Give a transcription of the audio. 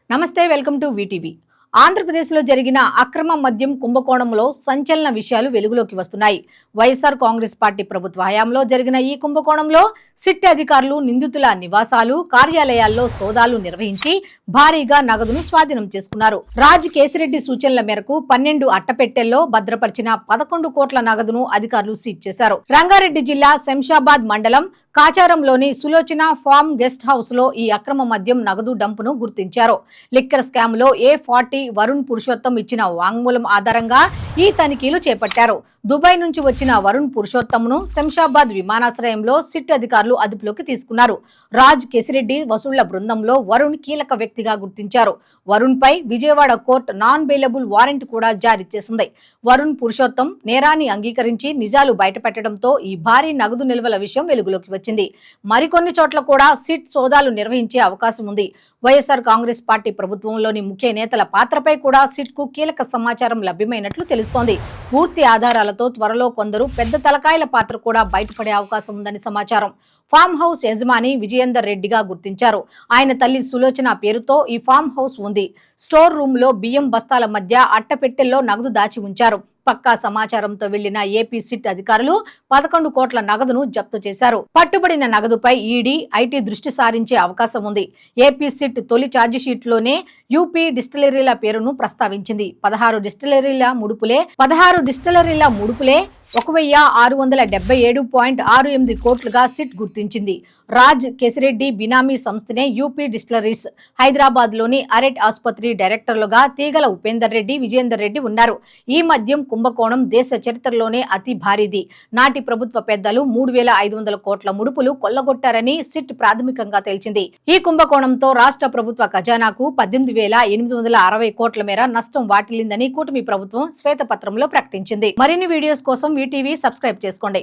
నమస్తే, welcome to VTV. ఆంధ్రప్రదేశ్లో జరిగిన అక్రమ మద్యం కుంభకోణంలో సంచలన విషయాలు వెలుగులోకి వస్తున్నాయి. వైఎస్ఆర్ కాంగ్రెస్ పార్టీ ప్రభుత్వ హయాంలో జరిగిన ఈ కుంభకోణంలో సిట్ అధికారులు నిందితుల నివాసాలు, కార్యాలయాల్లో సోదాలు నిర్వహించి భారీగా నగదును స్వాధీనం చేసుకున్నారు. రాజ్ కేసిరెడ్డి సూచనల మేరకు 12 అట్టపెట్టెల్లో భద్రపరిచిన 11 కోట్ల నగదును అధికారులు సీజ్ చేశారు. రంగారెడ్డి జిల్లా శంషాబాద్ మండలం కాచారంలోని సులోచన ఫార్మ్ గెస్ట్ హౌస్ లో ఈ అక్రమ మద్యం నగదు డంపును గుర్తించారు. లిక్కర్ స్కామ్ లో A40 వరుణ్ పురుషోత్తం ఇచ్చిన వాంగ్మూలం ఆధారంగా ఈ తనిఖీలు చేపట్టారు. దుబాయ్ నుంచి వచ్చిన వరుణ్ పురుషోత్తంను శంషాబాద్ విమానాశ్రయంలో సిట్ అధికారులు అదుపులోకి తీసుకున్నారు. రాజ్ కేసిరెడ్డి వసూళ్ల బృందంలో వరుణ్ కీలక వ్యక్తిగా గుర్తించారు. వరుణ్ పై Vijayawada court non bailable warrant కూడా జారీ చేసింది. వరుణ్ పురుషోత్తం నేరాన్ని అంగీకరించి నిజాలు బయటపెట్టడంతో ఈ భారీ నగదు నిల్వల విషయం వెలుగులోకి వచ్చింది. మరికొన్ని చోట్ల కూడా సిట్ సోదాలు నిర్వహించే అవకాశం ఉంది. వైఎస్ఆర్ కాంగ్రెస్ పార్టీ ప్రభుత్వంలోని ముఖ్య నేతల పాత్రపై కూడా సిట్ కు కీలక సమాచారం లభ్యమైనట్లు తెలుస్తోంది. పూర్తి ఆధారాలతో త్వరలో కొందరు పెద్ద తలకాయల పాత్ర కూడా బయటపడే అవకాశం ఉందని సమాచారం. ఫామ్ హౌస్ యజమాని విజయేందర్ రెడ్డిగా గుర్తించారు. ఆయన తల్లి సులోచన పేరుతో ఈ ఫామ్ హౌస్ ఉంది. స్టోర్ రూమ్ లో బియ్యం బస్తాల మధ్య అట్టపెట్టెల్లో నగదు దాచి ఉంచారు. పక్కా సమాచారంతో వెళ్లిన ఏపీ సిట్ అధికారులు 11 కోట్ల నగదును జప్తు చేశారు. పట్టుబడిన నగదుపై ఈడీ, ఐటీ దృష్టి సారించే అవకాశం ఉంది. ఏపీ సిట్ తొలి ఛార్జిషీట్లోనే యూపీ డిస్టిలరీల పేరును ప్రస్తావించింది. 16 డిస్టిలరీల ముడుపులే 1677.68 కోట్లుగా సిట్ గుర్తించింది. రాజ్ కేసిరెడ్డి బినామీ సంస్థనే యూపీ డిస్టిలరీస్. హైదరాబాద్ లోని అరెట్ ఆసుపత్రి డైరెక్టర్లుగా తీగల ఉపేందర్ రెడ్డి, విజయేందర్ రెడ్డి ఉన్నారు. ఈ మద్యం కుంభకోణం దేశ చరిత్రలోనే అతి భారీది. నాటి ప్రభుత్వ పెద్దలు 3500 కోట్ల ముడుపులు కొల్లగొట్టారని సిట్ ప్రాథమికంగా తేల్చింది. ఈ కుంభకోణంతో రాష్ట్ర ప్రభుత్వ ఖజానాకు 18,860 కోట్ల మేర నష్టం వాటిల్లిందని కూటమి ప్రభుత్వం శ్వేతపత్రంలో ప్రకటించింది. మరిన్ని వీడియోస్ కోసం వీటీవీ సబ్స్క్రైబ్ చేసుకోండి.